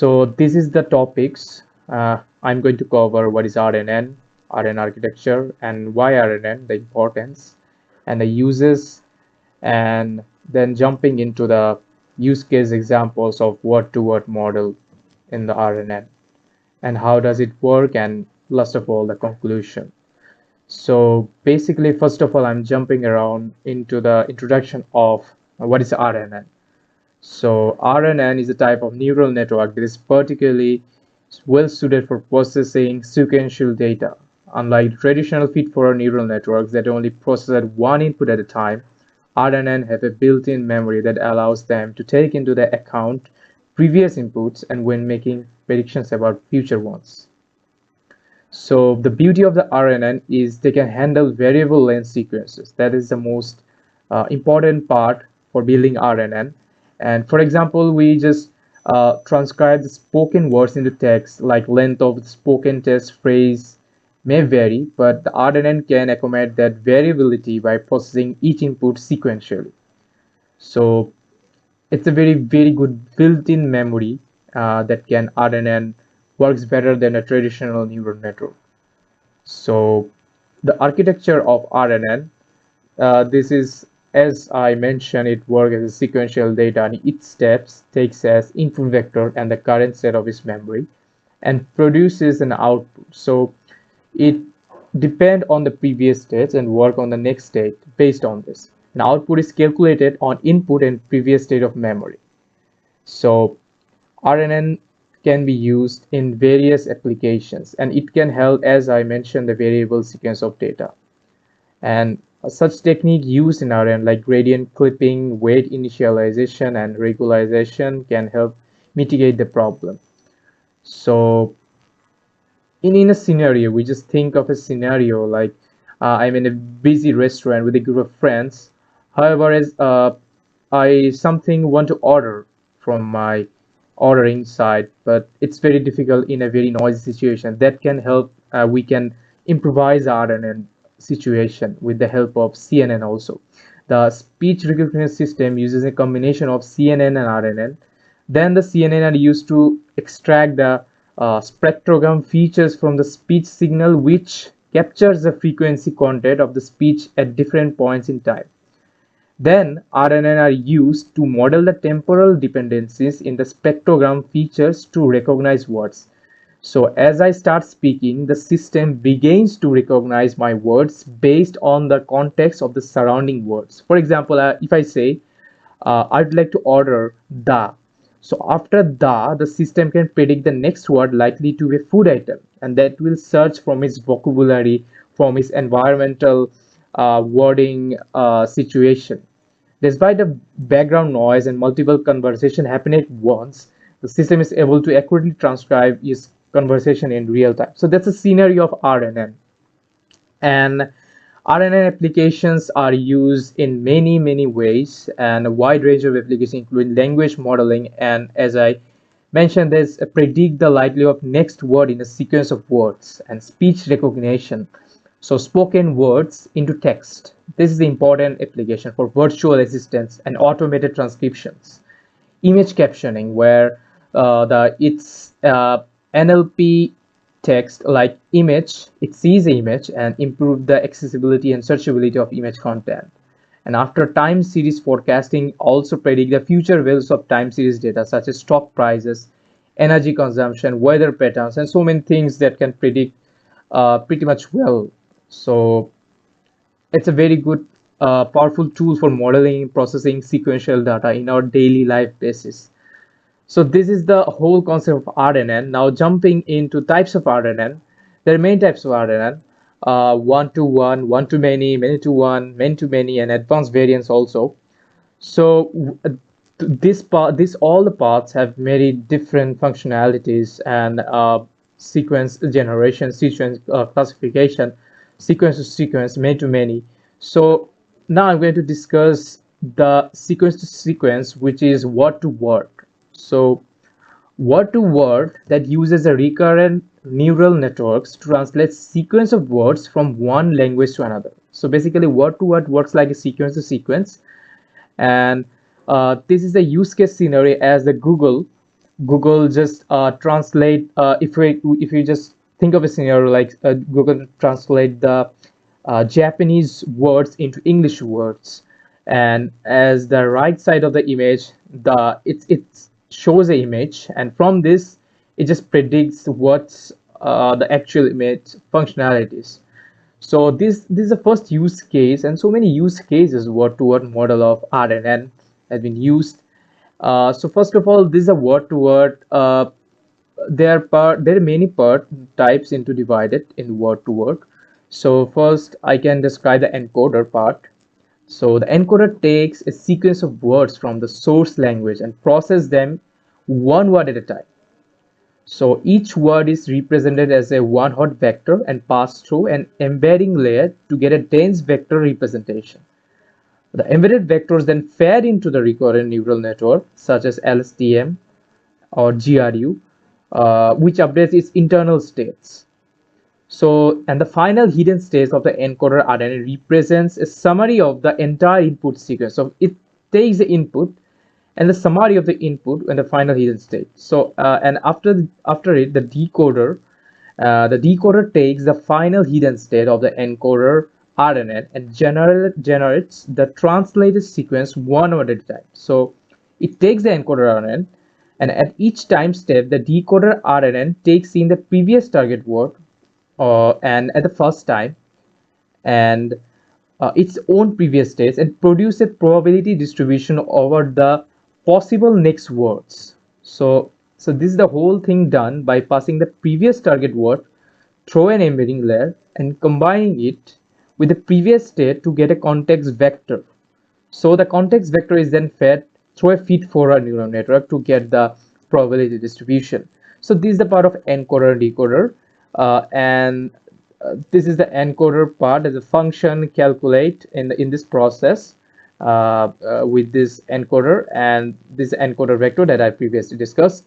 So this is the topics I'm going to cover. What is RNN, RNN architecture, and why RNN, the importance, and the uses, and then jumping into the use case examples of word-to-word model in the RNN, and how does it work, and last of all, the conclusion. So basically, first of all, I'm jumping around into the introduction of what is RNN. So RNN is a type of neural network that is particularly well suited for processing sequential data. Unlike traditional feed-forward neural networks that only process at one input at a time, RNN have a built-in memory that allows them to take into the account previous inputs and when making predictions about future ones. So the beauty of the RNN is they can handle variable length sequences. That is the most important part for building RNN. And for example, we just transcribe the spoken words into text, like length of the spoken text phrase may vary, but the RNN can accommodate that variability by processing each input sequentially. So it's a very good built-in memory that can RNN works better than a traditional neural network. So the architecture of RNN, this is, as I mentioned, it works as a sequential data, and each steps takes as input vector and the current state of its memory and produces an output. So it depend on the previous states and work on the next state based on this. An output is calculated on input and previous state of memory. So RNN can be used in various applications, and it can help, as I mentioned, the variable sequence of data. And such technique used in RNN like gradient clipping, weight initialization, and regularization can help mitigate the problem. So in a scenario, we just think of a scenario like I'm in a busy restaurant with a group of friends. However, as I something want to order from my ordering side, but it's very difficult in a very noisy situation. That can help. We can improvise RNN situation with the help of CNN also. The speech recognition system uses a combination of CNN and RNN. Then the CNN are used to extract the spectrogram features from the speech signal, which captures the frequency content of the speech at different points in time. Then RNN are used to model the temporal dependencies in the spectrogram features to recognize words. So as I start speaking, the system begins to recognize my words based on the context of the surrounding words. For example, if I say, I'd like to order the. So after the system can predict the next word likely to be a food item, and that will search from its vocabulary, from its environmental wording situation. Despite the background noise and multiple conversation happening at once, the system is able to accurately transcribe its conversation in real time. So that's a scenario of RNN. And RNN applications are used in many ways, and a wide range of applications including language modeling, and as I mentioned, there's a predict the likelihood of next word in a sequence of words, and speech recognition, so spoken words into text. This is the important application for virtual assistants and automated transcriptions. Image captioning, where the it's NLP text like image, it sees the image and improve the accessibility and searchability of image content. And after time series forecasting, also predict the future values of time series data such as stock prices, energy consumption, weather patterns, and so many things that can predict pretty much well. So it's a very good powerful tool for modeling processing sequential data in our daily life basis. So this is the whole concept of RNN. Now jumping into types of RNN, there are many types of RNN: one to one, one to many to one, many to many, and advanced variants also. So this all the parts have very different functionalities and sequence generation, sequence classification, sequence to sequence, many to many. So now I'm going to discuss the sequence to sequence, which is word to word. So word to word that uses a recurrent neural networks to translate sequence of words from one language to another. So basically word to word works like a sequence to sequence, and this is a use case scenario as the Google Google just translate, if we just think of a scenario like Google translate the Japanese words into English words, and as the right side of the image, it shows the image, and from this it just predicts what's the actual image functionalities. So this is the first use case, and so many use cases word-to-word model of RNN has been used. So first of all, this is a word-to-word. There are many part types into divided in word-to-word. So first, I can describe the encoder part. So the encoder takes a sequence of words from the source language and process them one word at a time. So each word is represented as a one-hot vector and passed through an embedding layer to get a dense vector representation. The embedded vectors then fed into the recurrent neural network, such as LSTM or GRU, which updates its internal states. So, and the final hidden state of the encoder RNA represents a summary of the entire input sequence. So it takes the input and the summary of the input and the final hidden state. So, and after it, the decoder takes the final hidden state of the encoder RNN and generates the translated sequence one word at a time. So it takes the encoder RNN, and at each time step, the decoder RNN takes in the previous target word and at the first time, and its own previous states, and produce a probability distribution over the possible next words. So this is the whole thing done by passing the previous target word through an embedding layer and combining it with the previous state to get a context vector. So the context vector is then fed through a feed-forward neural network to get the probability distribution. So this is the part of encoder and decoder, and this is the encoder part as a function calculate in this process with this encoder and this encoder vector that I previously discussed.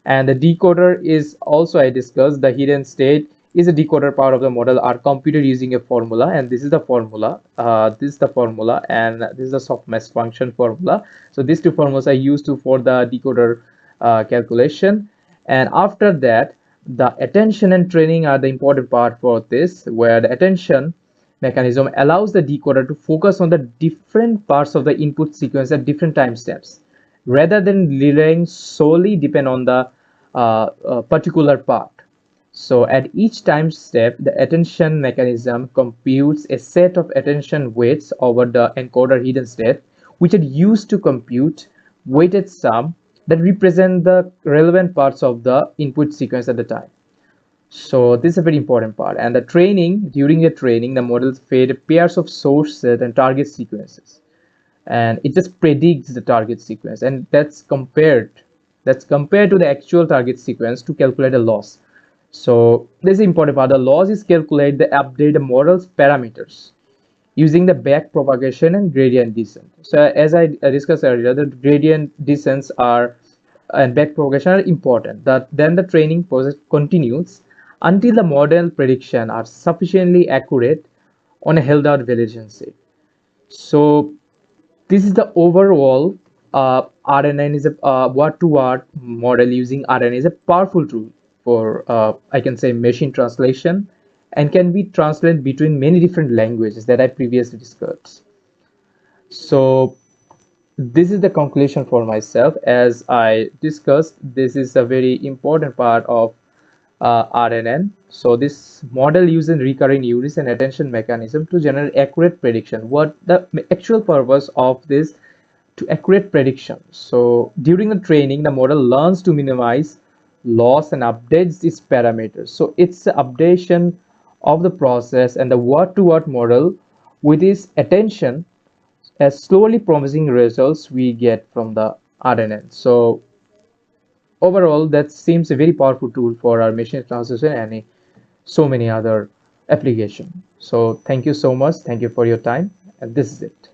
And the decoder is also, I discussed, the hidden state is a decoder part of the model are computed using a formula, and this is the formula. This is the formula, and this is the softmax function formula. So these two formulas are used for the decoder calculation. And after that, the attention and training are the important part for this, where the attention mechanism allows the decoder to focus on the different parts of the input sequence at different time steps, rather than relying solely depend on the particular part. So at each time step, the attention mechanism computes a set of attention weights over the encoder hidden state, which are used to compute weighted sum that represent the relevant parts of the input sequence at the time. So this is a very important part. And the training, during the training, the models fed pairs of source set and target sequences, and it just predicts the target sequence, and that's compared to the actual target sequence to calculate a loss. So this is the important part. The loss is calculate the update the model's parameters using the back propagation and gradient descent. So as I discussed earlier, the gradient descents are and back propagation are important. That then the training process continues until the model prediction are sufficiently accurate on a held out validation set. So this is the overall RNN is a word-to-word model using RNN is a powerful tool for I can say machine translation, and can be translated between many different languages that I previously discussed. So this is the conclusion for myself. As I discussed, this is a very important part of RNN. So this model uses recurring neurons and attention mechanism to generate accurate prediction. What the actual purpose of this to accurate prediction? So during the training, the model learns to minimize loss and updates its parameters. So it's the updation of the process and the word-to-word model with its attention as slowly promising results we get from the RNN. So overall, that seems a very powerful tool for our machine translation and so many other applications. So thank you so much. Thank you for your time. And this is it.